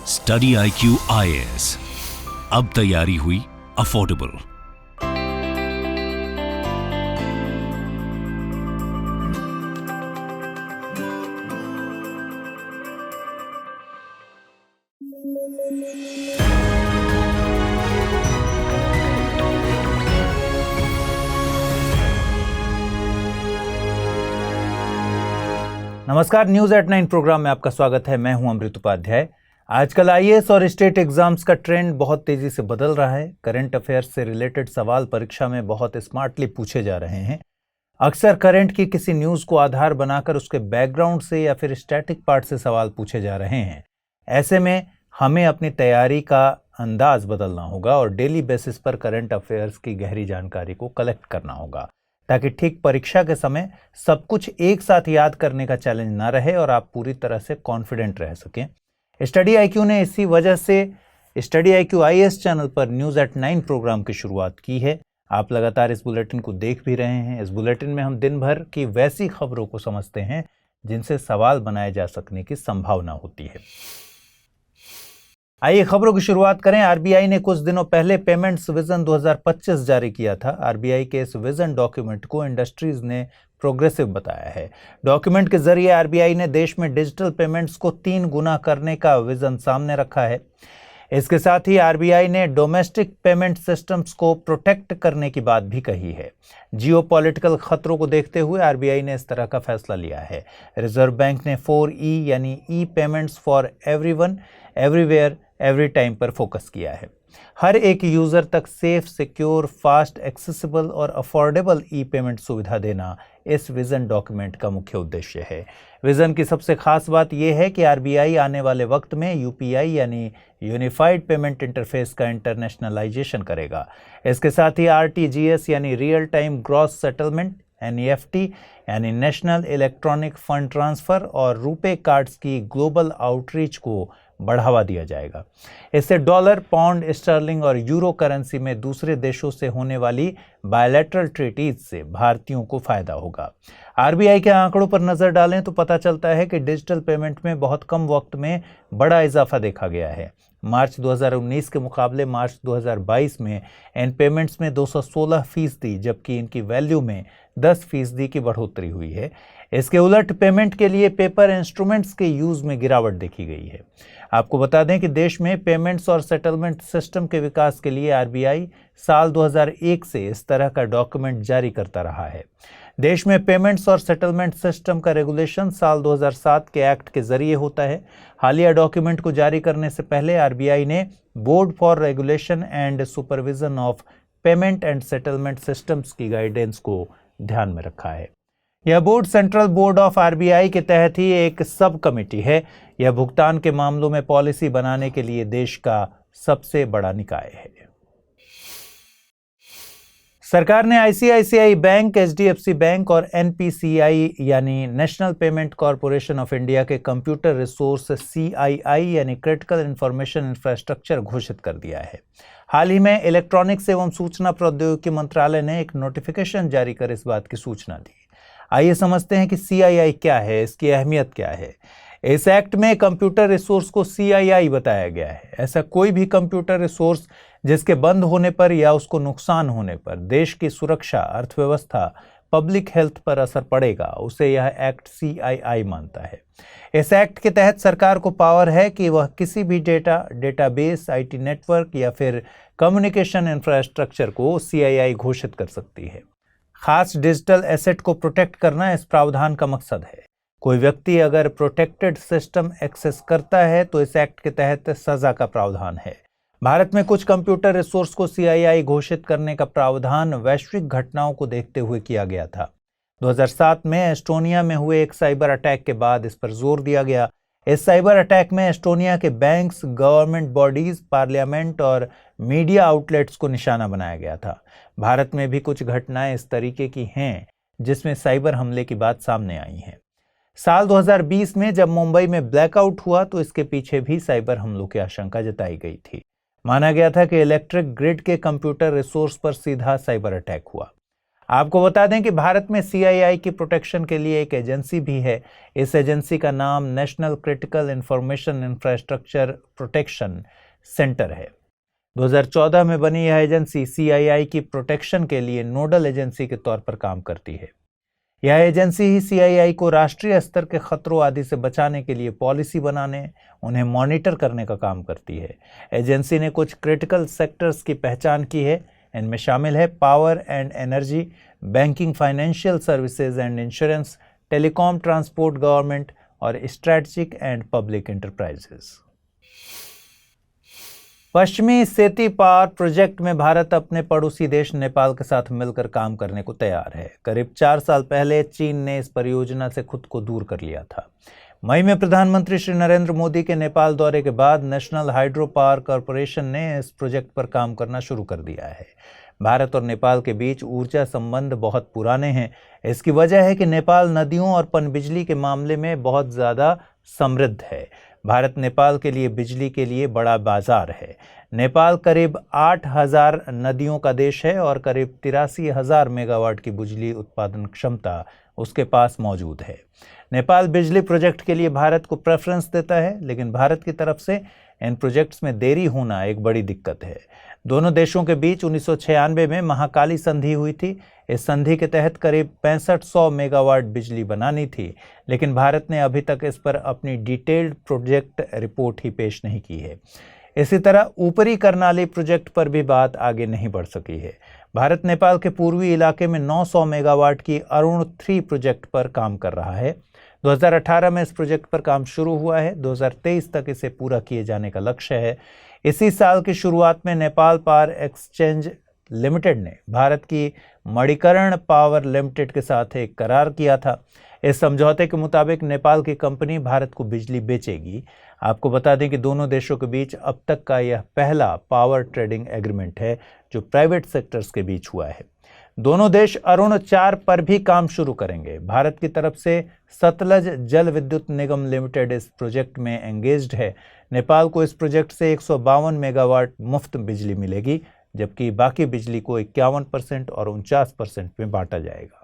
Study IQ IAS, अब तैयारी हुई अफोर्डेबल। नमस्कार, न्यूज एट 9 प्रोग्राम में आपका स्वागत है। मैं हूं अमृत उपाध्याय। आजकल IAS और स्टेट एग्जाम्स का ट्रेंड बहुत तेजी से बदल रहा है। करंट अफेयर्स से रिलेटेड सवाल परीक्षा में बहुत स्मार्टली पूछे जा रहे हैं। अक्सर करंट की किसी न्यूज को आधार बनाकर उसके बैकग्राउंड से या फिर स्टैटिक पार्ट से सवाल पूछे जा रहे हैं। ऐसे में हमें अपनी तैयारी का अंदाज बदलना होगा और डेली बेसिस पर करंट अफेयर्स की गहरी जानकारी को कलेक्ट करना होगा, ताकि ठीक परीक्षा के समय सब कुछ एक साथ याद करने का चैलेंज ना रहे और आप पूरी तरह से कॉन्फिडेंट रह सकें। स्टडी IQ ने इसी वजह से स्टडी IQ IAS चैनल पर न्यूज एट 9 प्रोग्राम की शुरुआत की है। आप लगातार इस बुलेटिन को देख भी रहे हैं। इस बुलेटिन में हम दिन भर की वैसी खबरों को समझते हैं जिनसे सवाल बनाए जा सकने की संभावना होती है। आइए खबरों की शुरुआत करें। RBI ने कुछ दिनों पहले पेमेंट्स विजन 2025 जारी किया था। RBI के इस विजन डॉक्यूमेंट को इंडस्ट्रीज ने प्रोग्रेसिव बताया है। डॉक्यूमेंट के जरिए RBI ने देश में डिजिटल पेमेंट्स को 3 गुना करने का विजन सामने रखा है। इसके साथ ही RBI ने डोमेस्टिक पेमेंट सिस्टम्स को प्रोटेक्ट करने की बात भी कही है। जियोपॉलिटिकल खतरों को देखते हुए RBI ने इस तरह का फैसला लिया है। रिजर्व बैंक ने 4E यानी E payments for everyone, everywhere, every time पर फोकस किया है। हर एक यूजर तक सेफ, सिक्योर, फास्ट, एक्सेसिबल और अफोर्डेबल ई पेमेंट सुविधा देना इस विजन डॉक्यूमेंट का मुख्य उद्देश्य है। विजन की सबसे खास बात यह है कि RBI आने वाले वक्त में UPI यानी यूनिफाइड पेमेंट इंटरफेस का इंटरनेशनलाइजेशन करेगा। इसके साथ ही RTGS यानी real time gross settlement, NEFT यानी नेशनल इलेक्ट्रॉनिक फंड ट्रांसफर और रुपे कार्ड्स की ग्लोबल आउटरीच को बढ़ावा दिया जाएगा। इससे डॉलर, पाउंड, स्टर्लिंग और यूरो करेंसी में दूसरे देशों से होने वाली बायलैटरल ट्रीटीज से भारतीयों को फायदा होगा। RBI के आंकड़ों पर नजर डालें तो पता चलता है कि डिजिटल पेमेंट में बहुत कम वक्त में बड़ा इजाफा देखा गया है। मार्च 2019 के मुकाबले मार्च 2022 में इन पेमेंट्स में 216%, जबकि इनकी वैल्यू में 10% की बढ़ोतरी हुई है। इसके उलट पेमेंट के लिए पेपर इंस्ट्रूमेंट्स के यूज में गिरावट देखी गई है। आपको बता दें कि देश में पेमेंट्स और सेटलमेंट सिस्टम के विकास के लिए RBI साल 2001 से इस तरह का डॉक्यूमेंट जारी करता रहा है। देश में पेमेंट्स और सेटलमेंट सिस्टम का रेगुलेशन साल 2007 के एक्ट के जरिए होता है। हालिया डॉक्यूमेंट को जारी करने से पहले RBI ने board for regulation and supervision of payment and settlement systems की गाइडेंस को ध्यान में रखा है। यह board central board of RBI के तहत ही एक सब कमेटी है। यह भुगतान के मामलों में पॉलिसी बनाने के लिए देश का सबसे बड़ा निकाय है। सरकार ने ICICI बैंक, HDFC बैंक और NPCI यानी national payment corporation of India के कंप्यूटर रिसोर्स CII यानी क्रिटिकल इंफॉर्मेशन इंफ्रास्ट्रक्चर घोषित कर दिया है। हाल ही में इलेक्ट्रॉनिक्स एवं सूचना प्रौद्योगिकी मंत्रालय ने एक नोटिफिकेशन जारी कर इस बात की सूचना दी। आइए समझते हैं कि CII क्या है, इसकी अहमियत क्या है। इस एक्ट में कंप्यूटर रिसोर्स को CII बताया गया है। ऐसा कोई भी कंप्यूटर रिसोर्स जिसके बंद होने पर या उसको नुकसान होने पर देश की सुरक्षा, अर्थव्यवस्था, पब्लिक हेल्थ पर असर पड़ेगा, उसे यह एक्ट CII मानता है। इस एक्ट के तहत सरकार को पावर है कि वह किसी भी डेटाबेस, IT नेटवर्क या फिर कम्युनिकेशन इंफ्रास्ट्रक्चर को CII घोषित कर सकती है। खास डिजिटल एसेट को प्रोटेक्ट करना इस प्रावधान का मकसद है। कोई व्यक्ति अगर प्रोटेक्टेड सिस्टम एक्सेस करता है तो इस एक्ट के तहत सजा का प्रावधान है। भारत में कुछ कंप्यूटर रिसोर्स को CII घोषित करने का प्रावधान वैश्विक घटनाओं को देखते हुए किया गया था। 2007 में एस्टोनिया में हुए एक साइबर अटैक के बाद इस पर जोर दिया गया। इस साइबर अटैक में एस्टोनिया के बैंक्स, गवर्नमेंट बॉडीज, पार्लियामेंट और मीडिया आउटलेट्स को निशाना बनाया गया था। भारत में भी कुछ घटनाएं इस तरीके की हैं जिसमें साइबर हमले की बात सामने आई है। साल 2020 में जब मुंबई में ब्लैकआउट हुआ तो इसके पीछे भी साइबर हमलों की आशंका जताई गई थी। माना गया था कि इलेक्ट्रिक ग्रिड के कंप्यूटर रिसोर्स पर सीधा साइबर अटैक हुआ। आपको बता दें कि भारत में CII की प्रोटेक्शन के लिए एक एजेंसी भी है। इस एजेंसी का नाम national critical information infrastructure protection centre है। 2014 में बनी यह एजेंसी CII की प्रोटेक्शन के लिए नोडल एजेंसी के तौर पर काम करती है। यह एजेंसी ही CII को राष्ट्रीय स्तर के खतरों आदि से बचाने के लिए पॉलिसी बनाने, उन्हें मॉनिटर करने का काम करती है। एजेंसी ने कुछ क्रिटिकल सेक्टर्स की पहचान की है। इनमें शामिल है power and energy, banking, financial services and insurance, telecom, transport, government और स्ट्रेटेजिक एंड पब्लिक एंटरप्राइजेस। पश्चिमी सेती पावर प्रोजेक्ट में भारत अपने पड़ोसी देश नेपाल के साथ मिलकर काम करने को तैयार है। करीब 4 साल पहले चीन ने इस परियोजना से खुद को दूर कर लिया था। मई में प्रधानमंत्री श्री नरेंद्र मोदी के नेपाल दौरे के बाद नेशनल हाइड्रो पावर कॉरपोरेशन ने इस प्रोजेक्ट पर काम करना शुरू कर दिया है। भारत और नेपाल के बीच ऊर्जा संबंध बहुत पुराने हैं। इसकी वजह है कि नेपाल नदियों और पनबिजली के मामले में बहुत ज़्यादा समृद्ध है। भारत नेपाल के लिए बिजली के लिए बड़ा बाजार है। नेपाल करीब 8,000 नदियों का देश है और करीब 83,000 मेगावाट की बिजली उत्पादन क्षमता उसके पास मौजूद है। नेपाल बिजली प्रोजेक्ट के लिए भारत को प्रेफरेंस देता है, लेकिन भारत की तरफ से इन प्रोजेक्ट्स में देरी होना एक बड़ी दिक्कत है। दोनों देशों के बीच 1996 में महाकाली संधि हुई थी। इस संधि के तहत करीब 6500 मेगावाट बिजली बनानी थी, लेकिन भारत ने अभी तक इस पर अपनी डिटेल्ड प्रोजेक्ट रिपोर्ट ही पेश नहीं की है। इसी तरह ऊपरी कर्नाली प्रोजेक्ट पर भी बात आगे नहीं बढ़ सकी है। भारत नेपाल के पूर्वी इलाके में 900 मेगावाट की अरुण 3 प्रोजेक्ट पर काम कर रहा है। 2018 में इस प्रोजेक्ट पर काम शुरू हुआ है। 2023 तक इसे पूरा किए जाने का लक्ष्य है। इसी साल की शुरुआत में नेपाल पावर एक्सचेंज लिमिटेड ने भारत की मणिकर्ण पावर लिमिटेड के साथ एक करार किया था। इस समझौते के मुताबिक नेपाल की कंपनी भारत को बिजली बेचेगी। आपको बता दें कि दोनों देशों के बीच अब तक का यह पहला पावर ट्रेडिंग एग्रीमेंट है जो प्राइवेट सेक्टर्स के बीच हुआ है। दोनों देश अरुण 4 पर भी काम शुरू करेंगे। भारत की तरफ से सतलज जल विद्युत निगम लिमिटेड इस प्रोजेक्ट में एंगेज्ड है। नेपाल को इस प्रोजेक्ट से 152 मेगावाट मुफ्त बिजली मिलेगी, जबकि बाकी बिजली को 51% और 49% में बांटा जाएगा।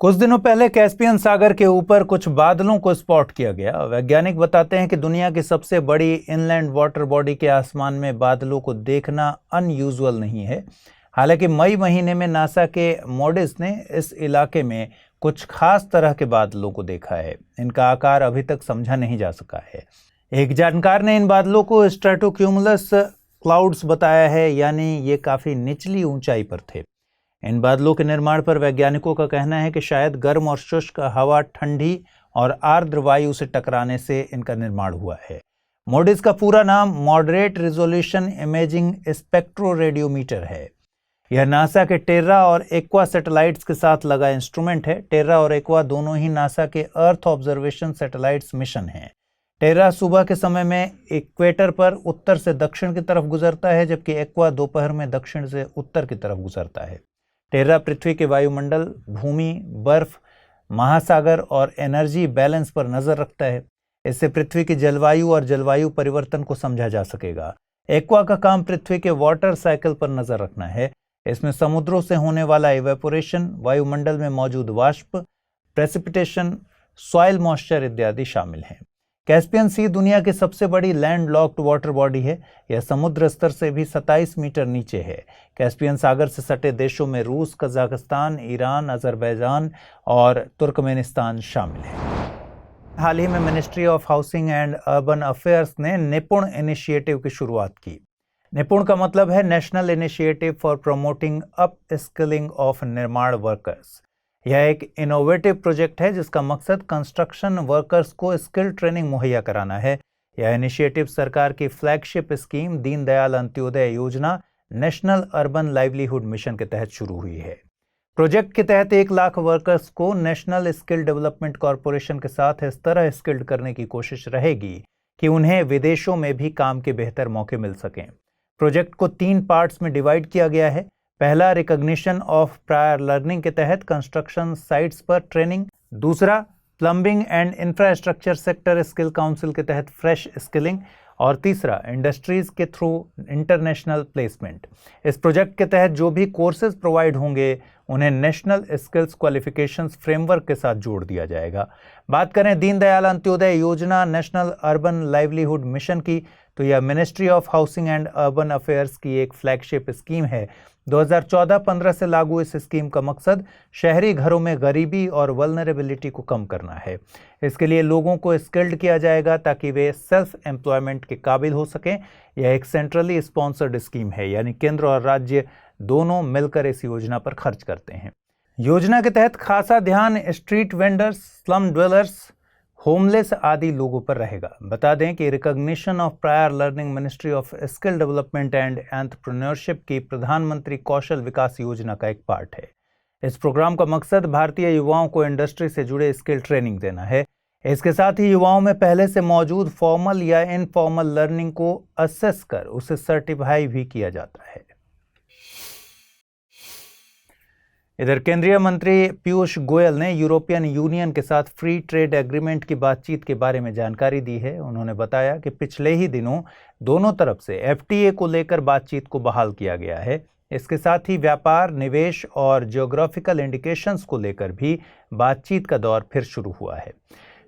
कुछ दिनों पहले कैस्पियन सागर के ऊपर कुछ बादलों को स्पॉट किया गया। वैज्ञानिक बताते हैं कि दुनिया की सबसे बड़ी इनलैंड वाटर बॉडी के आसमान में बादलों को देखना अनयूजुअल नहीं है। हालांकि मई महीने में नासा के मॉडिस ने इस इलाके में कुछ खास तरह के बादलों को देखा है। इनका आकार अभी तक समझा नहीं जा सका है। एक जानकार ने इन बादलों को स्ट्रेटोक्यूमुलस क्लाउड्स बताया है, यानी ये काफ़ी निचली ऊंचाई पर थे। इन बादलों के निर्माण पर वैज्ञानिकों का कहना है कि शायद गर्म और शुष्क हवा ठंडी और आर्द्र वायु से टकराने से इनका निर्माण हुआ है। मॉडिस का पूरा नाम मॉडरेट रिजोल्यूशन इमेजिंग स्पेक्ट्रोरेडियोमीटर है। यह नासा के टेर्रा और एक्वा सैटेलाइट्स के साथ लगा इंस्ट्रूमेंट है। टेर्रा और एक्वा दोनों ही नासा के अर्थ ऑब्जर्वेशन सैटेलाइट्स मिशन हैं। टेर्रा सुबह के समय में इक्वेटर पर उत्तर से दक्षिण की तरफ गुजरता है, जबकि एक्वा दोपहर में दक्षिण से उत्तर की तरफ गुजरता है। टेर्रा पृथ्वी के वायुमंडल, भूमि, बर्फ, महासागर और एनर्जी बैलेंस पर नजर रखता है। इससे पृथ्वी की जलवायु और जलवायु परिवर्तन को समझा जा सकेगा। एक्वा का काम पृथ्वी के वाटर साइकिल पर नजर रखना है। इसमें समुद्रों से होने वाला इवेपोरेशन, वायुमंडल में मौजूद वाष्प, प्रेसिपिटेशन, सॉइल मॉइस्चर इत्यादि शामिल हैं। कैस्पियन सी दुनिया की सबसे बड़ी लैंड लॉक्ड वाटर बॉडी है। यह समुद्र स्तर से भी 27 मीटर नीचे है। कैस्पियन सागर से सटे देशों में रूस, कजाकिस्तान, ईरान, अजरबैजान और तुर्कमेनिस्तान शामिल हैं। हाल ही में ministry of housing and urban affairs ने निपुण इनिशिएटिव की शुरुआत की। निपुण का मतलब है national initiative for promoting up skilling of निर्माण वर्कर्स। यह एक इनोवेटिव प्रोजेक्ट है जिसका मकसद कंस्ट्रक्शन वर्कर्स को स्किल ट्रेनिंग मुहैया कराना है। यह इनिशिएटिव सरकार की फ्लैगशिप स्कीम दीनदयाल अंत्योदय योजना नेशनल अर्बन लाइवलीहुड मिशन के तहत शुरू हुई है। प्रोजेक्ट के तहत 1 लाख वर्कर्स को नेशनल स्किल डेवलपमेंट कॉरपोरेशन के साथ इस तरह स्किल्ड करने की कोशिश रहेगी कि उन्हें विदेशों में भी काम के बेहतर मौके मिल सकें। प्रोजेक्ट को 3 पार्ट्स में डिवाइड किया गया है। पहला, रिकॉग्निशन ऑफ प्रायर लर्निंग के तहत कंस्ट्रक्शन साइट्स पर ट्रेनिंग। दूसरा, plumbing and infrastructure sector skill council के तहत फ्रेश स्किलिंग। और तीसरा इंडस्ट्रीज के थ्रू इंटरनेशनल प्लेसमेंट। इस प्रोजेक्ट के तहत जो भी कोर्सेज प्रोवाइड होंगे उन्हें नेशनल स्किल्स क्वालिफिकेशंस फ्रेमवर्क के साथ जोड़ दिया जाएगा। बात करें दीनदयाल अंत्योदय योजना नेशनल अर्बन लाइवलीहुड मिशन की, तो यह ministry of housing and urban affairs की एक फ्लैगशिप स्कीम है। 2014-15 से लागू इस स्कीम का मकसद शहरी घरों में गरीबी और वल्नरेबिलिटी को कम करना है। इसके लिए लोगों को स्किल्ड किया जाएगा ताकि वे सेल्फ एम्प्लॉयमेंट के काबिल हो सकें। यह एक सेंट्रली स्पॉन्सर्ड स्कीम है, यानी केंद्र और राज्य दोनों मिलकर इस योजना पर खर्च करते हैं। योजना के तहत खासा ध्यान street vendors, slum dwellers, homeless आदि लोगों पर रहेगा। बता दें कि recognition of prior learning ministry of skill development and entrepreneurship की प्रधानमंत्री कौशल विकास योजना का एक पार्ट है। इस प्रोग्राम का मकसद भारतीय युवाओं को इंडस्ट्री से जुड़े स्किल ट्रेनिंग देना है। इसके साथ ही युवाओं में पहले से मौजूद फॉर्मल या इनफॉर्मल लर्निंग को असेस कर उसे सर्टिफाई भी किया जाता है। इधर केंद्रीय मंत्री पीयूष गोयल ने यूरोपियन यूनियन के साथ फ्री ट्रेड एग्रीमेंट की बातचीत के बारे में जानकारी दी है। उन्होंने बताया कि पिछले ही दिनों दोनों तरफ से एफटीए को लेकर बातचीत को बहाल किया गया है। इसके साथ ही व्यापार, निवेश और जियोग्राफिकल इंडिकेशंस को लेकर भी बातचीत का दौर फिर शुरू हुआ है।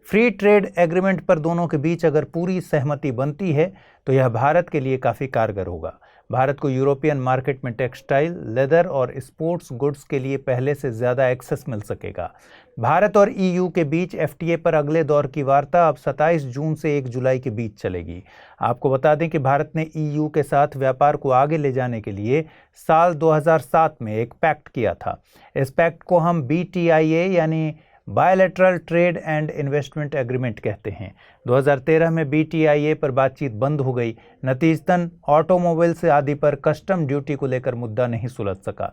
फ्री ट्रेड एग्रीमेंट पर दोनों के बीच अगर पूरी सहमति बनती है तो यह भारत के लिए काफ़ी कारगर होगा। भारत को यूरोपियन मार्केट में टेक्सटाइल, लेदर और स्पोर्ट्स गुड्स के लिए पहले से ज़्यादा एक्सेस मिल सकेगा। भारत और ईयू के बीच एफटीए पर अगले दौर की वार्ता अब 27 जून से 1 जुलाई के बीच चलेगी। आपको बता दें कि भारत ने ईयू के साथ व्यापार को आगे ले जाने के लिए साल 2007 में एक पैक्ट किया था। इस पैक्ट को हम BTIA यानी bilateral trade and investment agreement कहते हैं। 2013 में BTIA पर बातचीत बंद हो गई। नतीजतन ऑटोमोबाइल्स आदि पर कस्टम ड्यूटी को लेकर मुद्दा नहीं सुलझ सका।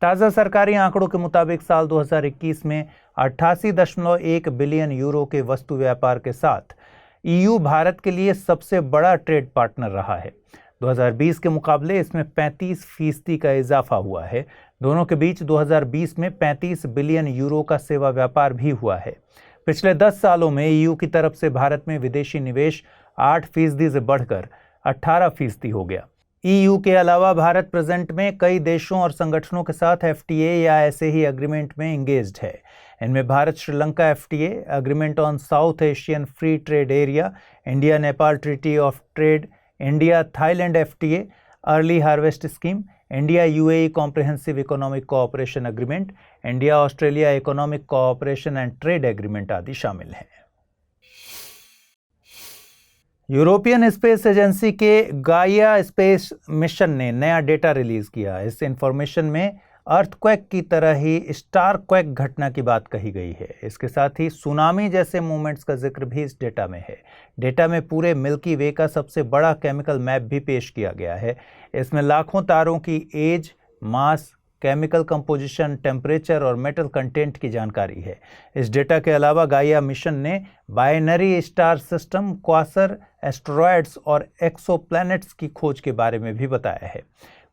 ताज़ा सरकारी आंकड़ों के मुताबिक साल 2021 में 88.1 बिलियन यूरो के वस्तु व्यापार के साथ ईयू भारत के लिए सबसे बड़ा ट्रेड पार्टनर रहा है। 2020 के मुकाबले इसमें 35% का इजाफा हुआ है। दोनों के बीच 2020 में 35 बिलियन यूरो का सेवा व्यापार भी हुआ है। पिछले 10 सालों में ईयू की तरफ से भारत में विदेशी निवेश 8% से बढ़कर 18% हो गया। ईयू के अलावा भारत प्रेजेंट में कई देशों और संगठनों के साथ एफटीए या ऐसे ही एग्रीमेंट में इंगेज्ड है। इनमें Bharat Sri Lanka FTA, agreement on south Asian free trade area, India Nepal treaty of trade, India Thailand FTA, early harvest scheme, India UAE comprehensive economic cooperation agreement, India Australia economic cooperation and trade agreement आदि शामिल हैं। European space agency के गाइया space mission ने नया data release किया। इस information में earthquake की तरह ही स्टारक्वेक घटना की बात कही गई है। इसके साथ ही सुनामी जैसे मूवमेंट्स का जिक्र भी इस डेटा में है। डेटा में पूरे मिल्की वे का सबसे बड़ा केमिकल मैप भी पेश किया गया है। इसमें लाखों तारों की एज, मास, केमिकल कंपोजिशन, टेम्परेचर और मेटल कंटेंट की जानकारी है। इस डेटा के अलावा गाइया मिशन ने binary star system, Quasar, asteroids और एक्सोप्लैनेट्स की खोज के बारे में भी बताया है।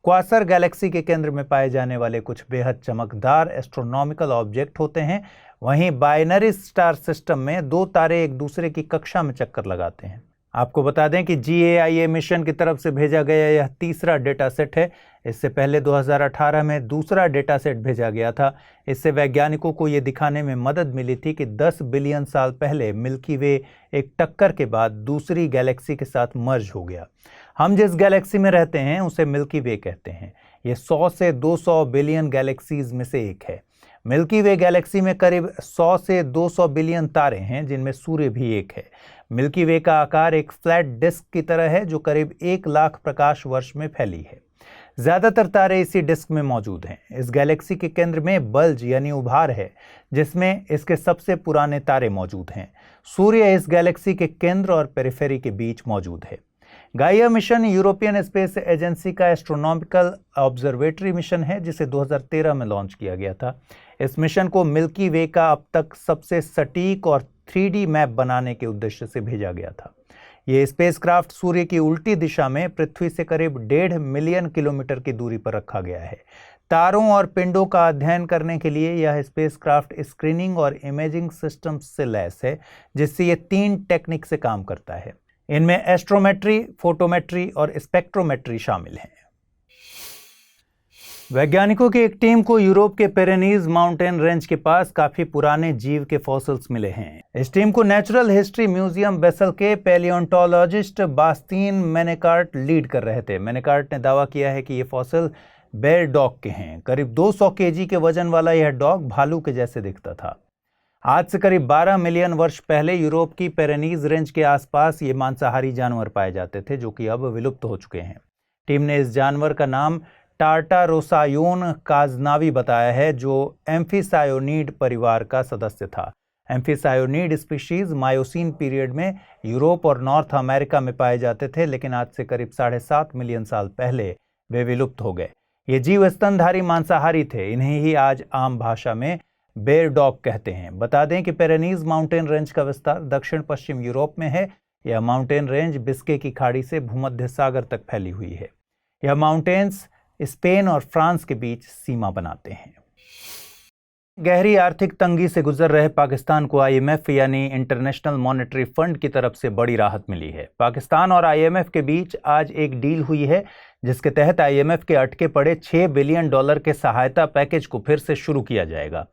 क्वासर गैलेक्सी के केंद्र में पाए जाने वाले कुछ बेहद चमकदार एस्ट्रोनॉमिकल ऑब्जेक्ट होते हैं। वहीं बाइनरी स्टार सिस्टम में 2 तारे एक दूसरे की कक्षा में चक्कर लगाते हैं। आपको बता दें कि GAIA मिशन की तरफ से भेजा गया यह तीसरा डेटा सेट है। इससे पहले 2018 में दूसरा डेटा सेट भेजा गया था। इससे वैज्ञानिकों को ये दिखाने में मदद मिली थी कि 10 बिलियन साल पहले मिल्की वे एक टक्कर के बाद दूसरी गैलेक्सी के साथ मर्ज हो गया। हम जिस गैलेक्सी में रहते हैं उसे मिल्की वे कहते हैं। ये 100 से 200 बिलियन गैलेक्सीज में से एक है। मिल्की वे गैलेक्सी में करीब 100 से 200 बिलियन तारे हैं, जिनमें सूर्य भी एक है। मिल्की वे का आकार एक फ्लैट डिस्क की तरह है जो करीब 1 लाख प्रकाश वर्ष में फैली है। ज़्यादातर तारे इसी डिस्क में मौजूद हैं। इस गैलेक्सी के केंद्र में बल्ज यानी उभार है, जिसमें इसके सबसे पुराने तारे मौजूद हैं। सूर्य इस गैलेक्सी के केंद्र और पेरिफेरी के बीच मौजूद है। गाइया मिशन यूरोपियन स्पेस एजेंसी का एस्ट्रोनॉमिकल ऑब्जर्वेटरी मिशन है, जिसे 2013 में लॉन्च किया गया था। इस मिशन को मिल्की वे का अब तक सबसे सटीक और 3D मैप बनाने के उद्देश्य से भेजा गया था। ये स्पेसक्राफ्ट सूर्य की उल्टी दिशा में पृथ्वी से करीब 1.5 मिलियन किलोमीटर की दूरी पर रखा गया है। तारों और पिंडों का अध्ययन करने के लिए यह स्पेसक्राफ्ट स्क्रीनिंग और इमेजिंग सिस्टम से लैस है, जिससे ये 3 टेक्निक से काम करता है। इनमें एस्ट्रोमेट्री, फोटोमेट्री और स्पेक्ट्रोमेट्री शामिल हैं। वैज्ञानिकों की एक टीम को यूरोप के पेरेनीज माउंटेन रेंज के पास काफी पुराने जीव के फॉसिल्स मिले हैं। इस टीम को नेचुरल हिस्ट्री म्यूजियम बेसल के पैलियोंटोलॉजिस्ट बास्तीन मेनेकार्ट लीड कर रहे थे। मेनेकार्ट ने दावा किया है कि ये फॉसिल बेयर डॉग के हैं। करीब 200 केजी के वजन वाला यह डॉग भालू के जैसे दिखता था। आज से करीब 12 मिलियन वर्ष पहले यूरोप की पेरेनीज रेंज के आसपास ये मांसाहारी जानवर पाए जाते थे, जो कि अब विलुप्त हो चुके हैं। टीम ने इस जानवर का नाम टार्टारोसायोन काजनावी बताया है, जो एम्फीसायोनिड परिवार का सदस्य था। एम्फीसायोनिड स्पीशीज मायोसीन पीरियड में यूरोप और नॉर्थ अमेरिका में पाए जाते थे, लेकिन आज से करीब 7.5 मिलियन साल पहले वे विलुप्त हो गए। ये जीव स्तनधारी मांसाहारी थे। इन्हें ही आज आम भाषा में बेयर डॉग कहते हैं। बता दें कि पेरेनीज माउंटेन रेंज का विस्तार दक्षिण पश्चिम यूरोप में है। यह माउंटेन रेंज बिस्के की खाड़ी से भूमध्य सागर तक फैली हुई है। यह माउंटेन्स स्पेन और फ्रांस के बीच सीमा बनाते हैं। गहरी आर्थिक तंगी से गुजर रहे पाकिस्तान को आईएमएफ यानी इंटरनेशनल मॉनेटरी फंड की तरफ से बड़ी राहत मिली है। पाकिस्तान और आईएमएफ के बीच आज एक डील हुई है, जिसके तहत आईएमएफ के अटके पड़े $6 बिलियन के सहायता पैकेज को फिर से शुरू किया जाएगा।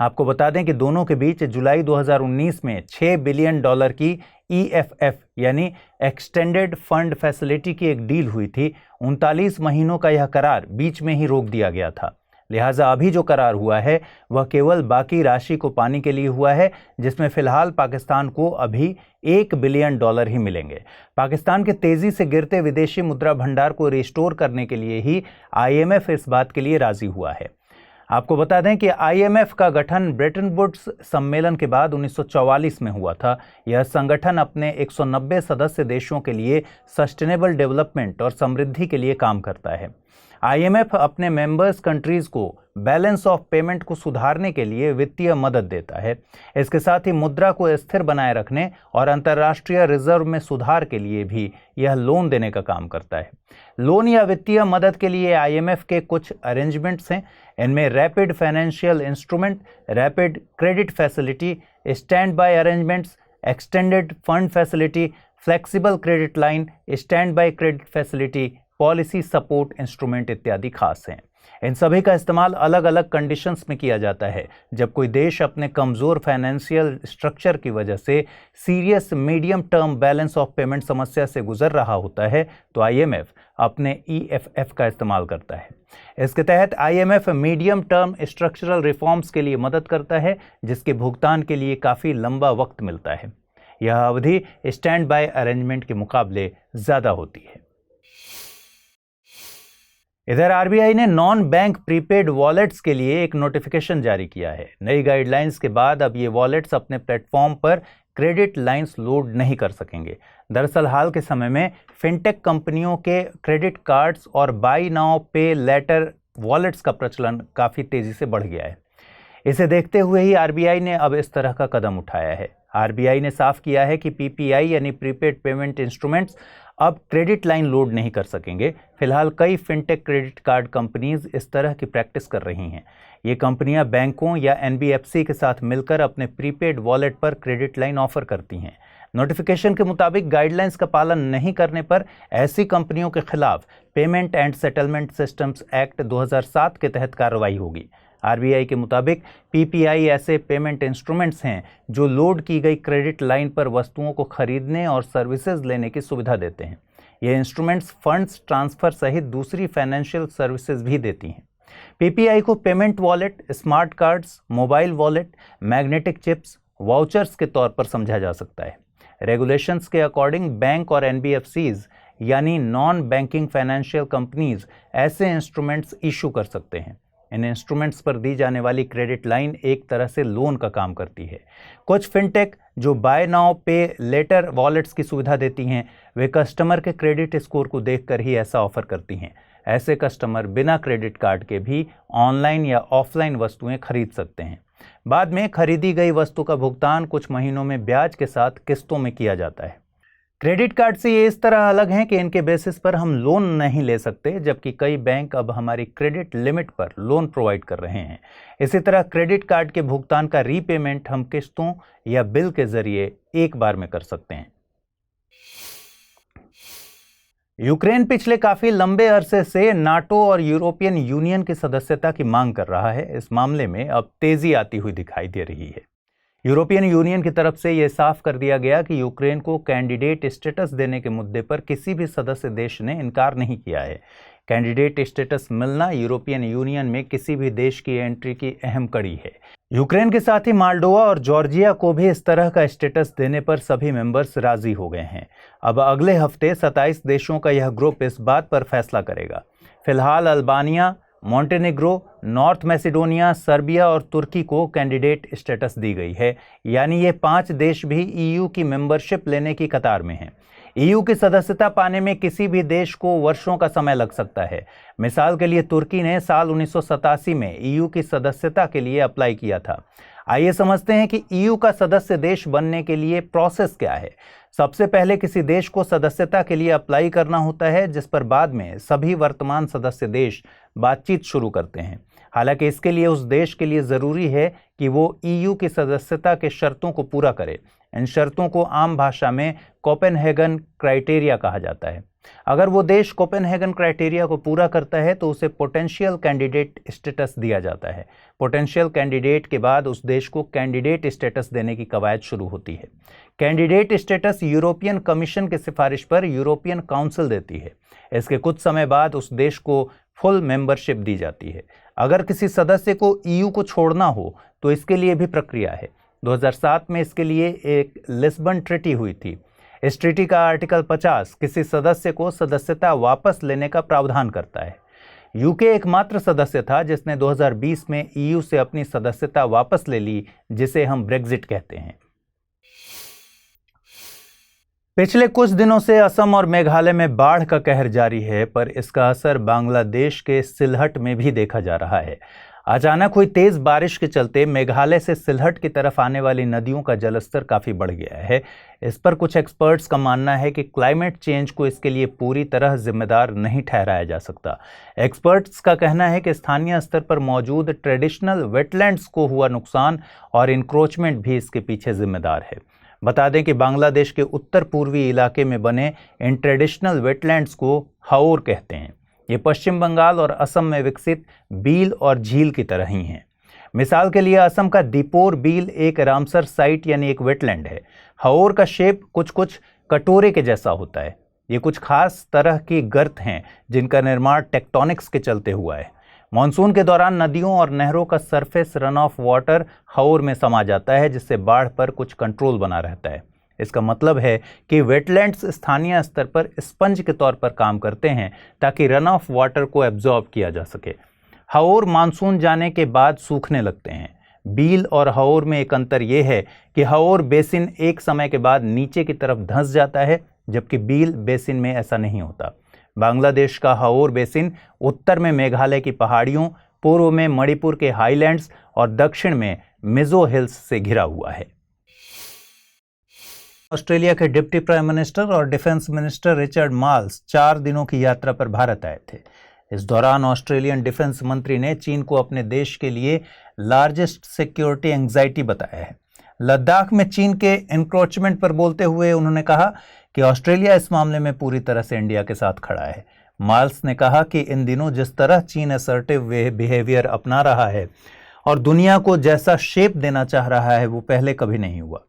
आपको बता दें कि दोनों के बीच जुलाई 2019 में $6 बिलियन की EFF यानी एक्सटेंडेड फंड फैसिलिटी की एक डील हुई थी। 39 महीनों का यह करार बीच में ही रोक दिया गया था। लिहाजा अभी जो करार हुआ है वह केवल बाकी राशि को पाने के लिए हुआ है, जिसमें फिलहाल पाकिस्तान को अभी $1 बिलियन ही मिलेंगे। पाकिस्तान के तेजी से गिरते विदेशी मुद्रा भंडार को रिस्टोर करने के लिए ही आईएमएफ इस बात के लिए राजी हुआ है। आपको बता दें कि आईएमएफ का गठन ब्रेटन वुड्स सम्मेलन के बाद 1944 में हुआ था। यह संगठन अपने 190 सदस्य देशों के लिए सस्टेनेबल डेवलपमेंट और समृद्धि के लिए काम करता है। आईएमएफ अपने मेंबर्स कंट्रीज को बैलेंस ऑफ पेमेंट को सुधारने के लिए वित्तीय मदद देता है। इसके साथ ही मुद्रा को स्थिर बनाए रखने और अंतर्राष्ट्रीय रिजर्व में सुधार के लिए भी यह लोन देने का काम करता है। लोन या वित्तीय मदद के लिए आईएमएफ के कुछ अरेंजमेंट्स हैं। इनमें rapid financial instrument, rapid credit facility, stand by arrangements, extended fund facility, flexible credit line, stand by credit facility, policy support instrument इत्यादि खास हैं। इन सभी का इस्तेमाल अलग अलग कंडीशंस में किया जाता है। जब कोई देश अपने कमज़ोर फाइनेंशियल स्ट्रक्चर की वजह से serious medium term balance of payment समस्या से गुजर रहा होता है, तो आईएमएफ अपने EFF का इस्तेमाल करता है। इसके तहत IMF medium term structural reforms के लिए मदद करता है, जिसके भुगतान के लिए काफ़ी लंबा वक्त मिलता है। यह अवधि स्टैंड बाय अरेंजमेंट के मुकाबले ज़्यादा होती है। इधर आरबीआई ने नॉन बैंक प्रीपेड वॉलेट्स के लिए एक नोटिफिकेशन जारी किया है। नई गाइडलाइंस के बाद अब ये वॉलेट्स अपने प्लेटफॉर्म पर क्रेडिट लाइंस लोड नहीं कर सकेंगे। दरअसल हाल के समय में फिनटेक कंपनियों के क्रेडिट कार्ड्स और बाई नाउ पे लेटर वॉलेट्स का प्रचलन काफ़ी तेज़ी से बढ़ गया है। इसे देखते हुए ही आरबीआई ने अब इस तरह का कदम उठाया है। आरबीआई ने साफ किया है कि पीपीआई यानी प्रीपेड पेमेंट इंस्ट्रूमेंट्स अब क्रेडिट लाइन लोड नहीं कर सकेंगे। फिलहाल कई फिनटेक क्रेडिट कार्ड कंपनीज इस तरह की प्रैक्टिस कर रही हैं। ये कंपनियां बैंकों या एनबीएफसी के साथ मिलकर अपने प्रीपेड वॉलेट पर क्रेडिट लाइन ऑफर करती हैं। नोटिफिकेशन के मुताबिक गाइडलाइंस का पालन नहीं करने पर ऐसी कंपनियों के खिलाफ payment and settlement systems act 2007 के तहत कार्रवाई होगी। आरबीआई के मुताबिक पीपीआई ऐसे पेमेंट इंस्ट्रूमेंट्स हैं जो लोड की गई क्रेडिट लाइन पर वस्तुओं को खरीदने और सर्विसेज लेने की सुविधा देते हैं। ये इंस्ट्रूमेंट्स फंड्स ट्रांसफर सहित दूसरी फाइनेंशियल सर्विसेज भी देती हैं। पीपीआई को payment wallet, smart cards, mobile wallet, magnetic chips, vouchers के तौर पर समझा जा सकता है। रेगुलेशंस के अकॉर्डिंग बैंक और एनबीएफसीज यानी नॉन बैंकिंग फाइनेंशियल कंपनीज ऐसे इंस्ट्रूमेंट्स इशू कर सकते हैं। इन इंस्ट्रूमेंट्स पर दी जाने वाली क्रेडिट लाइन एक तरह से लोन का काम करती है। कुछ फिनटेक जो बाय नाउ पे लेटर वॉलेट्स की सुविधा देती हैं, वे कस्टमर के क्रेडिट स्कोर को देखकर ही ऐसा ऑफर करती हैं। ऐसे कस्टमर बिना क्रेडिट कार्ड के भी ऑनलाइन या ऑफलाइन वस्तुएं खरीद सकते हैं। बाद में खरीदी गई वस्तु का भुगतान कुछ महीनों में ब्याज के साथ किस्तों में किया जाता है। क्रेडिट कार्ड से ये इस तरह अलग हैं कि इनके बेसिस पर हम लोन नहीं ले सकते, जबकि कई बैंक अब हमारी क्रेडिट लिमिट पर लोन प्रोवाइड कर रहे हैं। इसी तरह क्रेडिट कार्ड के भुगतान का रीपेमेंट हम किस्तों या बिल के जरिए एक बार में कर सकते हैं। यूक्रेन पिछले काफी लंबे अरसे से नाटो और यूरोपियन यूनियन की सदस्यता की मांग कर रहा है। इस मामले में अब तेजी आती हुई दिखाई दे रही है। यूरोपियन यूनियन की तरफ से यह साफ कर दिया गया कि यूक्रेन को कैंडिडेट स्टेटस देने के मुद्दे पर किसी भी सदस्य देश ने इनकार नहीं किया है। कैंडिडेट स्टेटस मिलना यूरोपियन यूनियन में किसी भी देश की एंट्री की अहम कड़ी है। यूक्रेन के साथ ही माल्डोवा और जॉर्जिया को भी इस तरह का स्टेटस देने पर सभी मेंबर्स राजी हो गए हैं। अब अगले हफ्ते 27 देशों का यह ग्रुप इस बात पर फैसला करेगा। फिलहाल Albania, Montenegro, North Macedonia, Serbia और तुर्की को कैंडिडेट स्टेटस दी गई है। यानी ये 5 देश भी ईयू की मेंबरशिप लेने की कतार में हैं। ईयू की सदस्यता पाने में किसी भी देश को वर्षों का समय लग सकता है। मिसाल के लिए तुर्की ने साल 1987 में ईयू की सदस्यता के लिए अप्लाई किया था। आइए समझते हैं कि ईयू का सदस्य देश बनने के लिए प्रोसेस क्या है। सबसे पहले किसी देश को सदस्यता के लिए अप्लाई करना होता है, जिस पर बाद में सभी वर्तमान सदस्य देश बातचीत शुरू करते हैं। हालांकि इसके लिए उस देश के लिए ज़रूरी है कि वो ईयू की सदस्यता के शर्तों को पूरा करे। इन शर्तों को आम भाषा में कोपेनहेगन क्राइटेरिया कहा जाता है। अगर वो देश कोपेनहेगन क्राइटेरिया को पूरा करता है तो उसे पोटेंशियल कैंडिडेट स्टेटस दिया जाता है। पोटेंशियल कैंडिडेट के बाद उस देश को कैंडिडेट स्टेटस देने की कवायद शुरू होती है। कैंडिडेट स्टेटस यूरोपियन कमीशन की सिफारिश पर यूरोपियन काउंसिल देती है। इसके कुछ समय बाद उस देश को फुल मेंबरशिप दी जाती है। अगर किसी सदस्य को ईयू को छोड़ना हो तो इसके लिए भी प्रक्रिया है। 2007 में इसके लिए एक लिस्बन ट्रीटी हुई थी। इस ट्रीटी का आर्टिकल 50 किसी सदस्य को सदस्यता वापस लेने का प्रावधान करता है। यूके एकमात्र सदस्य था जिसने 2020 में ईयू से अपनी सदस्यता वापस ले ली, जिसे हम ब्रेग्जिट कहते हैं। पिछले कुछ दिनों से असम और मेघालय में बाढ़ का कहर जारी है, पर इसका असर बांग्लादेश के सिलहट में भी देखा जा रहा है। अचानक हुई तेज बारिश के चलते मेघालय से सिलहट की तरफ आने वाली नदियों का जलस्तर काफी बढ़ गया है। इस पर कुछ एक्सपर्ट्स का मानना है कि क्लाइमेट चेंज को इसके लिए पूरी तरह जिम्मेदार नहीं ठहराया जा सकता। एक्सपर्ट्स का कहना है कि स्थानीय स्तर पर मौजूद ट्रेडिशनल वेटलैंड्स को हुआ नुकसान और इंक्रोचमेंट भी इसके पीछे जिम्मेदार है। बता दें कि बांग्लादेश के उत्तर पूर्वी इलाके में बने इन ट्रेडिशनल वेटलैंड्स को हाओर कहते हैं। ये पश्चिम बंगाल और असम में विकसित बील और झील की तरह ही हैं। मिसाल के लिए असम का दीपोर बील एक रामसर साइट यानी एक वेटलैंड है। हाओर का शेप कुछ कटोरे के जैसा होता है। ये कुछ खास तरह की गर्त हैं जिनका निर्माण टेक्टोनिक्स के चलते हुआ है। मानसून के दौरान नदियों और नहरों का सरफेस रन ऑफ वाटर हाओर में समा जाता है, जिससे बाढ़ पर कुछ कंट्रोल बना रहता है। इसका मतलब है कि वेटलैंड्स स्थानीय स्तर पर स्पंज के तौर पर काम करते हैं ताकि रन ऑफ वाटर को एब्जॉर्ब किया जा सके। हाओर मानसून जाने के बाद सूखने लगते हैं। बील और हाओर में एक अंतर यह है कि हाओर बेसिन एक समय के बाद नीचे की तरफ धंस जाता है, जबकि बील बेसिन में ऐसा नहीं होता। बांग्लादेश का हाओर बेसिन उत्तर में मेघालय की पहाड़ियों, पूर्व में मणिपुर के हाईलैंड्स और दक्षिण में मिजो हिल्स से घिरा हुआ है। ऑस्ट्रेलिया के डिप्टी प्राइम मिनिस्टर और डिफेंस मिनिस्टर रिचर्ड मार्ल्स 4 दिनों की यात्रा पर भारत आए थे। इस दौरान ऑस्ट्रेलियन डिफेंस मंत्री ने चीन को अपने देश के लिए लार्जेस्ट सिक्योरिटी एंग्जाइटी बताया है। लद्दाख में चीन के एनक्रोचमेंट पर बोलते हुए उन्होंने कहा कि ऑस्ट्रेलिया इस मामले में पूरी तरह से इंडिया के साथ खड़ा है। मार्ल्स ने कहा कि इन दिनों जिस तरह चीन असर्टिव बिहेवियर अपना रहा है और दुनिया को जैसा शेप देना चाह रहा है वो पहले कभी नहीं हुआ।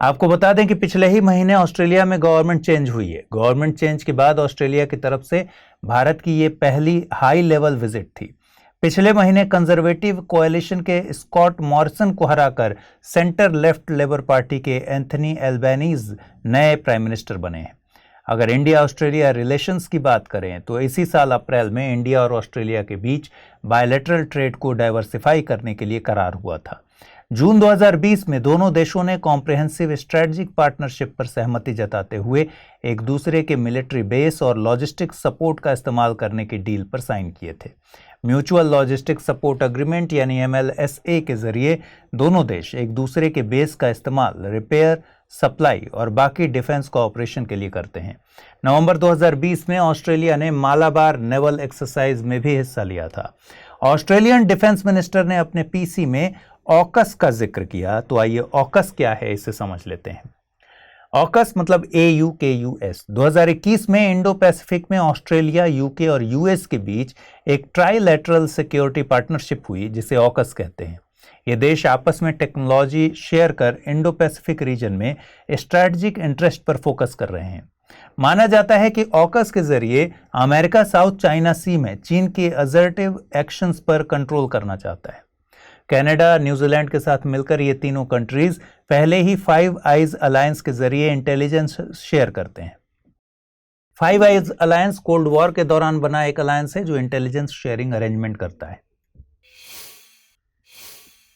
आपको बता दें कि पिछले ही महीने ऑस्ट्रेलिया में गवर्नमेंट चेंज हुई है। गवर्नमेंट चेंज के बाद ऑस्ट्रेलिया की तरफ से भारत की ये पहली हाई लेवल विजिट थी। पिछले महीने कंजर्वेटिव कोएलिशन के स्कॉट मॉरिसन को हराकर सेंटर लेफ्ट लेबर पार्टी के एंथनी एल्बेनीज नए प्राइम मिनिस्टर बने हैं। अगर इंडिया ऑस्ट्रेलिया रिलेशंस की बात करें तो इसी साल अप्रैल में इंडिया और ऑस्ट्रेलिया के बीच बायलैटरल ट्रेड को डाइवर्सिफाई करने के लिए करार हुआ था। जून 2020 में दोनों देशों ने कॉम्प्रिहेंसिव स्ट्रेटजिक पार्टनरशिप पर सहमति जताते हुए एक दूसरे के मिलिट्री बेस और लॉजिस्टिक सपोर्ट का इस्तेमाल करने की डील पर साइन किए थे। म्यूचुअल लॉजिस्टिक सपोर्ट एग्रीमेंट यानी MLSA के जरिए दोनों देश एक दूसरे के बेस का इस्तेमाल रिपेयर, सप्लाई और बाकी डिफेंस कोऑपरेशन के लिए करते हैं। नवंबर 2020 में ऑस्ट्रेलिया ने मालाबार नेवल एक्सरसाइज में भी हिस्सा लिया था। ऑस्ट्रेलियन डिफेंस मिनिस्टर ने अपने पीसी में ऑकस का जिक्र किया, तो आइए ऑकस क्या है इसे समझ लेते हैं। ऑकस मतलब AUKUS 2021 में इंडो पैसिफिक में ऑस्ट्रेलिया, यूके और यूएस के बीच एक ट्राइलैटरल सिक्योरिटी पार्टनरशिप हुई जिसे ऑकस कहते हैं। ये देश आपस में टेक्नोलॉजी शेयर कर इंडो पैसिफिक रीजन में स्ट्रैटेजिक इंटरेस्ट पर फोकस कर रहे हैं। माना जाता है कि ऑकस के जरिए अमेरिका साउथ चाइना सी में चीन के असर्टिव एक्शंस पर कंट्रोल करना चाहता है। कनाडा, न्यूजीलैंड के साथ मिलकर ये तीनों कंट्रीज पहले ही फाइव आइज अलायंस के जरिए इंटेलिजेंस शेयर करते हैं। Five eyes alliance cold war के दौरान बना एक अलायंस है जो इंटेलिजेंस शेयरिंग अरेंजमेंट करता है।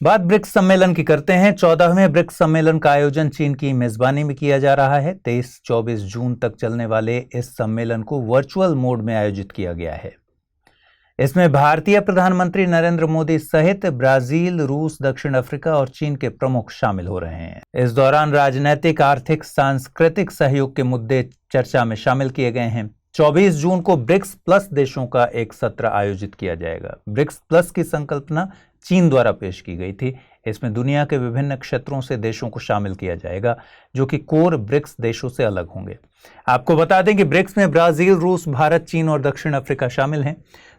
बात ब्रिक्स सम्मेलन की करते हैं। 14वें ब्रिक्स सम्मेलन का आयोजन चीन की मेजबानी में किया जा रहा है। 23-24 जून तक चलने वाले इस सम्मेलन को वर्चुअल मोड में आयोजित किया गया है। इसमें भारतीय प्रधानमंत्री नरेंद्र मोदी सहित ब्राजील, रूस, दक्षिण अफ्रीका और चीन के प्रमुख शामिल हो रहे हैं। इस दौरान राजनीतिक, आर्थिक, सांस्कृतिक सहयोग के मुद्दे चर्चा में शामिल किए गए हैं। 24 जून को ब्रिक्स प्लस देशों का एक सत्र आयोजित किया जाएगा। ब्रिक्स प्लस की संकल्पना चीन द्वारा पेश की गई थी। इसमें दुनिया के विभिन्न क्षेत्रों से देशों को शामिल किया जाएगा जो कि कोर ब्रिक्स देशों से अलग होंगे। आपको बता दें कि ब्रिक्स में ब्राजील, रूस, भारत, चीन और दक्षिण अफ्रीका शामिल हैं।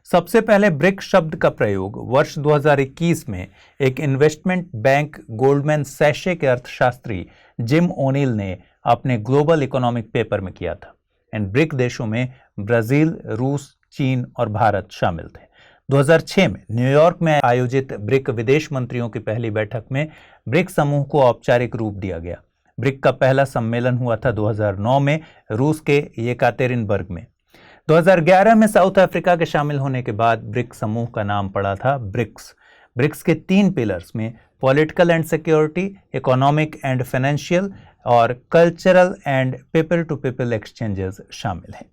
सबसे पहले ब्रिक्स शब्द का प्रयोग वर्ष 2021 में एक इन्वेस्टमेंट बैंक गोल्डमैन सैशे के अर्थशास्त्री जिम ओनील ने अपने ग्लोबल इकोनॉमिक पेपर में किया था। इन ब्रिक देशों में ब्राजील, रूस, चीन और भारत शामिल थे। 2006 में न्यूयॉर्क में आयोजित ब्रिक विदेश मंत्रियों की पहली बैठक में ब्रिक समूह को औपचारिक रूप दिया गया। ब्रिक का पहला सम्मेलन हुआ था 2009 में रूस के येकातेरिनबर्ग में। 2011 में साउथ अफ्रीका के शामिल होने के बाद ब्रिक समूह का नाम पड़ा था ब्रिक्स। ब्रिक्स के 3 पिलर्स में political and security, economic and financial और cultural and people to people exchanges शामिल हैं।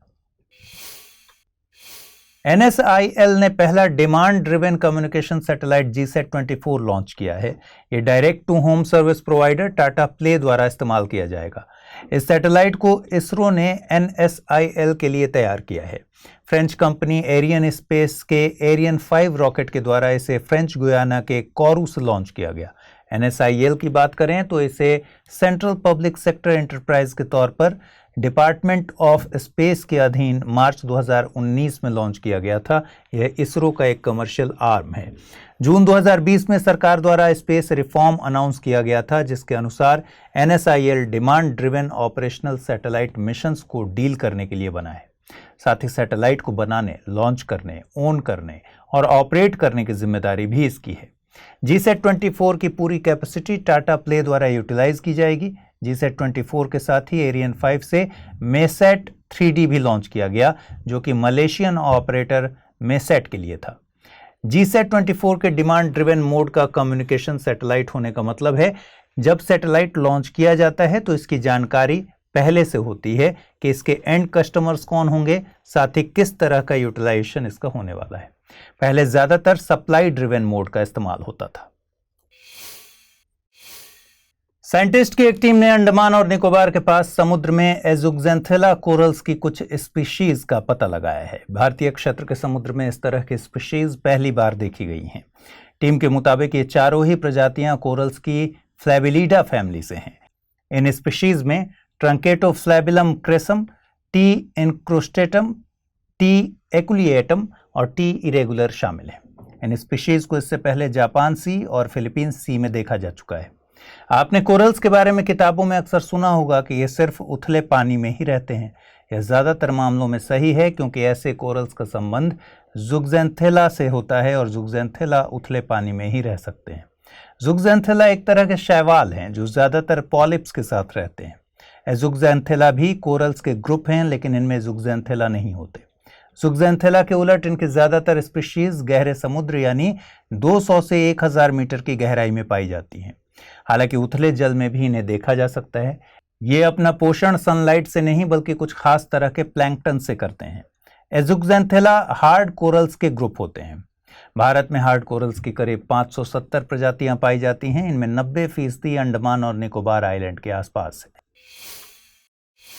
NSIL ने पहला demand driven communication satellite GSAT-24 launch किया है। ये direct to home service provider Tata Play द्वारा इस्तेमाल किया जाएगा। इस सैटेलाइट को इसरो ने NSIL के लिए तैयार किया है। फ्रेंच कंपनी एरियन स्पेस के एरियन 5 रॉकेट के द्वारा इसे फ्रेंच गुयाना के कोरू से लॉन्च किया गया। NSIL की बात करें तो इसे सेंट्रल पब्लिक सेक्टर एंटरप्राइज के तौर पर डिपार्टमेंट ऑफ स्पेस के अधीन मार्च 2019 में लॉन्च किया गया था। यह इसरो का एक कमर्शियल आर्म है। जून 2020 में सरकार द्वारा स्पेस रिफॉर्म अनाउंस किया गया था जिसके अनुसार NSIL demand driven operational satellite missions को डील करने के लिए बना है। साथ ही सैटेलाइट को बनाने, लॉन्च करने, ओन करने और ऑपरेट करने की जिम्मेदारी भी इसकी है। GSAT-24 की पूरी कैपेसिटी टाटा प्ले द्वारा यूटिलाइज की जाएगी। GSAT-24 के साथ ही एरियन 5 से मेसैट 3D भी लॉन्च किया गया जो कि मलेशियन ऑपरेटर मेसैट के लिए था। GSAT-24 के डिमांड ड्रिवन मोड का कम्युनिकेशन सैटेलाइट होने का मतलब है जब सैटेलाइट लॉन्च किया जाता है तो इसकी जानकारी पहले से होती है कि इसके एंड कस्टमर्स कौन होंगे, साथ ही किस तरह का यूटिलाइजेशन इसका होने वाला है। पहले ज्यादातर सप्लाई ड्रिवन मोड का इस्तेमाल होता था। साइंटिस्ट की एक टीम ने अंडमान और निकोबार के पास समुद्र में एजुक्जेंथेला कोरल्स की कुछ स्पीशीज का पता लगाया है। भारतीय क्षेत्र के समुद्र में इस तरह की स्पीशीज पहली बार देखी गई हैं। टीम के मुताबिक ये चारों ही प्रजातियां कोरल्स की फ्लैबिलिडा फैमिली से हैं। इन स्पीशीज में ट्रंकेटोफ्लैबिलम क्रेसम, टी इंक्रोस्टेटम, टी एक्युलिएटम और टी इरेगुलर शामिल हैं। इन स्पीशीज को इससे पहले जापान सी और फिलीपींस सी में देखा जा चुका है। आपने कोरल्स के बारे में किताबों में अक्सर सुना होगा कि ये सिर्फ उथले पानी में ही रहते हैं। यह ज़्यादातर मामलों में सही है क्योंकि ऐसे कोरल्स का संबंध जुक्जेंथेला से होता है और जुक्जेंथेला उथले पानी में ही रह सकते हैं। जुक्जेंथेला एक तरह के शैवाल हैं जो ज़्यादातर पॉलिप्स के साथ रहते हैं। जुक्जेंथेला भी कोरल्स के ग्रुप हैं लेकिन इनमें जुक्जेंथेला नहीं होते। जुक्जेंथेला के उलट इनके ज़्यादातर स्पीशीज गहरे समुद्र यानी 200 से 1000 मीटर की गहराई में पाई जाती हैं। हालांकि उथले जल में भी इन्हें देखा जा सकता है। ये अपना पोषण सनलाइट से नहीं बल्कि कुछ खास तरह के प्लैंकटन से करते हैं। एजुक्जेंथेला हार्ड कोरल्स के ग्रुप होते हैं। भारत में हार्ड कोरल्स की करीब 570 प्रजातियां पाई जाती हैं। इनमें 90% अंडमान और निकोबार आइलैंड के आसपास है।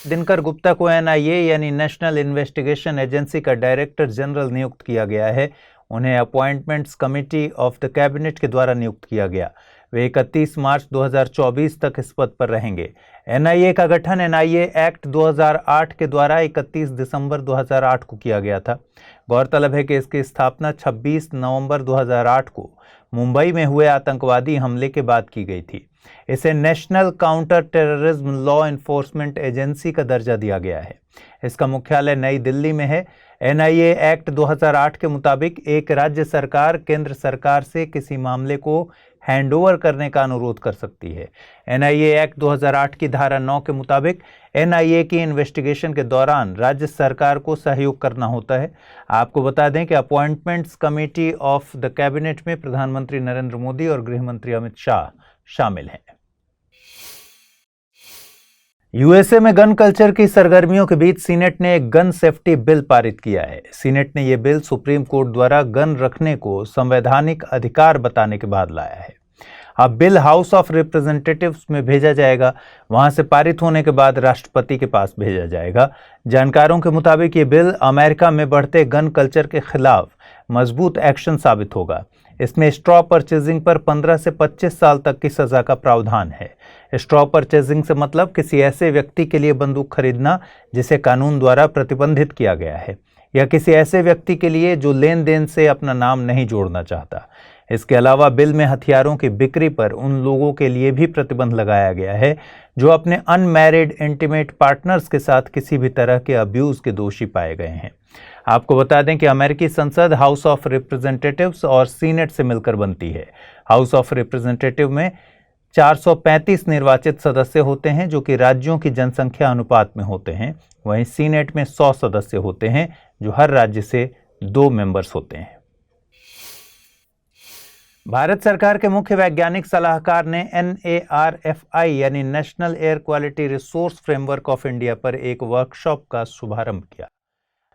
दिनकर गुप्ता को NIA यानी नेशनल इन्वेस्टिगेशन एजेंसी का डायरेक्टर जनरल नियुक्त किया गया है। उन्हें appointments committee of the cabinet के द्वारा नियुक्त किया गया। वे 31 मार्च 2024 तक इस पद पर रहेंगे। एनआईए का गठन एनआईए एक्ट 2008 के द्वारा 31 दिसंबर 2008 को किया गया था। गौरतलब है कि इसकी स्थापना 26 नवंबर 2008 को मुंबई में हुए आतंकवादी हमले के बाद की गई थी। इसे national counter terrorism law enforcement agency का दर्जा दिया गया है। इसका मुख्यालय नई दिल्ली में है। एनआईए एक्ट 2008 के मुताबिक एक राज्य सरकार केंद्र सरकार से किसी मामले को हैंडओवर करने का अनुरोध कर सकती है। एनआईए एक्ट 2008 की धारा 9 के मुताबिक एनआईए की इन्वेस्टिगेशन के दौरान राज्य सरकार को सहयोग करना होता है। आपको बता दें कि appointments committee of the cabinet में प्रधानमंत्री नरेंद्र मोदी और गृह मंत्री अमित शाह शामिल हैं। यूएसए में गन कल्चर की सरगर्मियों के बीच सीनेट ने एक गन सेफ्टी बिल पारित किया है। सीनेट ने यह बिल सुप्रीम कोर्ट द्वारा गन रखने को संवैधानिक अधिकार बताने के बाद लाया है। अब बिल हाउस ऑफ रिप्रेजेंटेटिव्स में भेजा जाएगा, वहां से पारित होने के बाद राष्ट्रपति के पास भेजा जाएगा। जानकारों के मुताबिक ये बिल अमेरिका में बढ़ते गन कल्चर के खिलाफ मजबूत एक्शन साबित होगा। इसमें स्ट्रॉ परचेजिंग पर 15 से 25 साल तक की सजा का प्रावधान है। स्ट्रॉ परचेजिंग से मतलब किसी ऐसे व्यक्ति के लिए बंदूक खरीदना जिसे कानून द्वारा प्रतिबंधित किया गया है, या किसी ऐसे व्यक्ति के लिए जो लेन देन से अपना नाम नहीं जोड़ना चाहता। इसके अलावा बिल में हथियारों की बिक्री पर उन लोगों के लिए भी प्रतिबंध लगाया गया है जो अपने अनमैरिड इंटीमेट पार्टनर्स के साथ किसी भी तरह के अब्यूज के दोषी पाए गए हैं। आपको बता दें कि अमेरिकी संसद हाउस ऑफ रिप्रेजेंटेटिव्स और सीनेट से मिलकर बनती है। हाउस ऑफ रिप्रेजेंटेटिव में 435 निर्वाचित सदस्य होते हैं जो कि राज्यों की जनसंख्या अनुपात में होते हैं। वहीं सीनेट में 100 सदस्य होते हैं जो हर राज्य से 2 मेंबर्स होते हैं। भारत सरकार के मुख्य वैज्ञानिक सलाहकार ने NARFI यानी national air quality resource framework of India पर एक वर्कशॉप का शुभारंभ किया।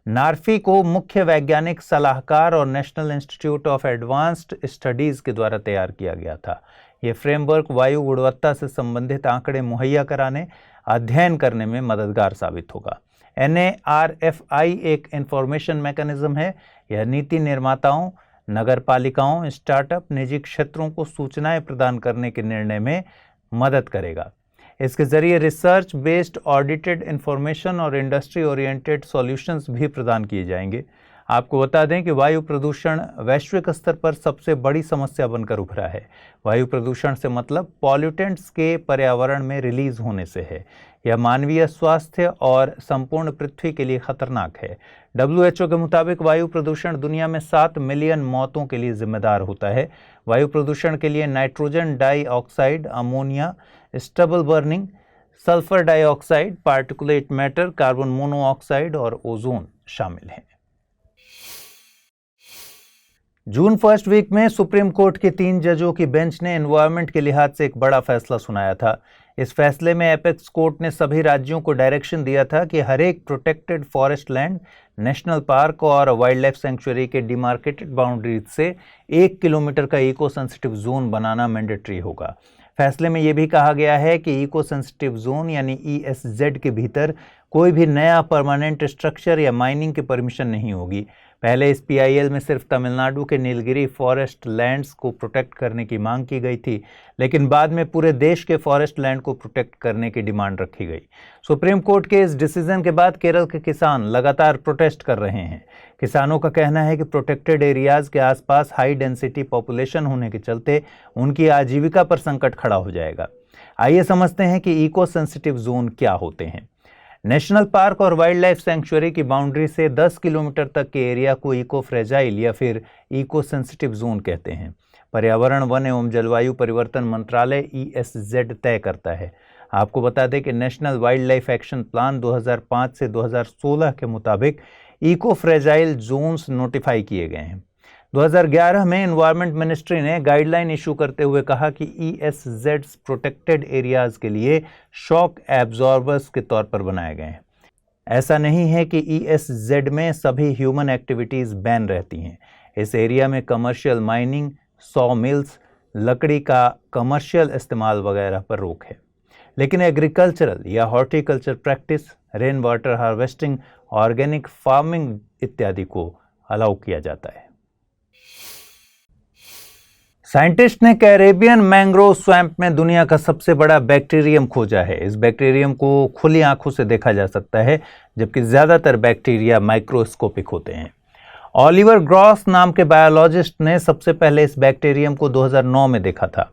नार्फी को मुख्य वैज्ञानिक सलाहकार और national institute of advanced studies के द्वारा तैयार किया गया था। यह फ्रेमवर्क वायु गुणवत्ता से संबंधित आंकड़े मुहैया कराने, अध्ययन करने में मददगार साबित होगा। NARFI एक इंफॉर्मेशन मैकेनिज्म है। यह नीति निर्माताओं, नगर पालिकाओं, स्टार्टअप, निजी क्षेत्रों को सूचनाएं प्रदान करने के निर्णय में मदद करेगा। इसके जरिए रिसर्च बेस्ड ऑडिटेड इंफॉर्मेशन और इंडस्ट्री ओरिएंटेड सॉल्यूशंस भी प्रदान किए जाएंगे। आपको बता दें कि वायु प्रदूषण वैश्विक स्तर पर सबसे बड़ी समस्या बनकर उभरा है। वायु प्रदूषण से मतलब पॉल्यूटेंट्स के पर्यावरण में रिलीज होने से है। यह मानवीय स्वास्थ्य और संपूर्ण पृथ्वी के लिए खतरनाक है। WHO के मुताबिक वायु प्रदूषण दुनिया में 7 मिलियन मौतों के लिए जिम्मेदार होता है। वायु प्रदूषण के लिए nitrogen dioxide, ammonia, stubble burning, sulphur dioxide, particulate matter, carbon monoxide और ओजोन शामिल हैं। जून फर्स्ट वीक में सुप्रीम कोर्ट के 3 जजों की बेंच ने एनवायरनमेंट के लिहाज से एक बड़ा फैसला सुनाया था। इस फैसले में एपेक्स कोर्ट ने सभी राज्यों को डायरेक्शन दिया था कि हर एक protected forest land, national park और वाइल्ड लाइफ सेंचुरी के डिमार्केटेड बाउंड्रीज से 1 किलोमीटर का इको सेंसिटिव जोन बनाना मैंडेटरी होगा। फैसले में यह भी कहा गया है कि इको सेंसिटिव जोन यानी ESZ के भीतर कोई भी नया परमानेंट स्ट्रक्चर या माइनिंग की परमिशन नहीं होगी। पहले इस PIL में सिर्फ तमिलनाडु के नीलगिरी फॉरेस्ट लैंड्स को प्रोटेक्ट करने की मांग की गई थी, लेकिन बाद में पूरे देश के फॉरेस्ट लैंड को प्रोटेक्ट करने की डिमांड रखी गई। सुप्रीम कोर्ट के इस डिसीजन के बाद केरल के किसान लगातार प्रोटेस्ट कर रहे हैं। किसानों का कहना है कि प्रोटेक्टेड एरियाज के आसपास हाई डेंसिटी पॉपुलेशन होने के चलते उनकी आजीविका पर संकट खड़ा हो जाएगा। आइए समझते हैं कि इको सेंसिटिव जोन क्या होते हैं। नेशनल पार्क और वाइल्ड लाइफ सेंचुरी की बाउंड्री से 10 किलोमीटर तक के एरिया को इको फ्रेजाइल या फिर इको सेंसिटिव जोन कहते हैं। पर्यावरण, वन एवं जलवायु परिवर्तन मंत्रालय ESZ तय करता है। आपको बता दें कि national wild life action plan 2005 से 2016 के मुताबिक इको फ्रेजाइल जोन्स नोटिफाई किए गए हैं। 2011 में एनवायरनमेंट मिनिस्ट्री ने गाइडलाइन इशू करते हुए कहा कि ESZ प्रोटेक्टेड एरियाज के लिए शॉक एब्जॉर्बर्स के तौर पर बनाए गए हैं। ऐसा नहीं है कि ESZ में सभी ह्यूमन एक्टिविटीज़ बैन रहती हैं। इस एरिया में कमर्शियल माइनिंग, सॉ मिल्स, लकड़ी का कमर्शियल इस्तेमाल वगैरह पर रोक है, लेकिन एग्रीकल्चरल या horticulture practice, rain water harvesting, organic farming इत्यादि को अलाउ किया जाता है। साइंटिस्ट ने कैरेबियन मैंग्रोव स्वैम्प में दुनिया का सबसे बड़ा बैक्टीरियम खोजा है। इस बैक्टीरियम को खुली आंखों से देखा जा सकता है, जबकि ज्यादातर बैक्टीरिया माइक्रोस्कोपिक होते हैं। ऑलिवर ग्रॉस नाम के बायोलॉजिस्ट ने सबसे पहले इस बैक्टीरियम को 2009 में देखा था।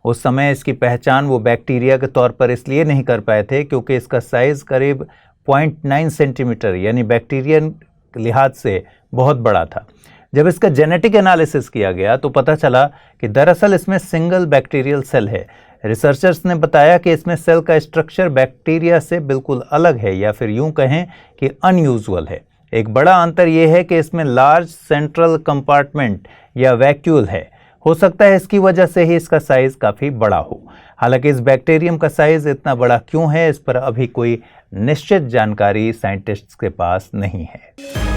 उस समय इसकी पहचान वो बैक्टीरिया के तौर पर इसलिए नहीं कर पाए थे क्योंकि इसका साइज करीब 0.9 सेंटीमीटर यानी बैक्टीरियन लिहाज से बहुत बड़ा था। जब इसका जेनेटिक एनालिसिस किया गया तो पता चला कि दरअसल इसमें सिंगल बैक्टीरियल सेल है। रिसर्चर्स ने बताया कि इसमें सेल का स्ट्रक्चर बैक्टीरिया से बिल्कुल अलग है, या फिर यूं कहें कि अनयूजुअल है। एक बड़ा अंतर यह है कि इसमें लार्ज सेंट्रल कंपार्टमेंट या वैक्यूल है। हो सकता है इसकी वजह से ही इसका साइज काफ़ी बड़ा हो। हालांकि इस बैक्टीरियम का साइज इतना बड़ा क्यों है, इस पर अभी कोई निश्चित जानकारी साइंटिस्ट्स के पास नहीं है।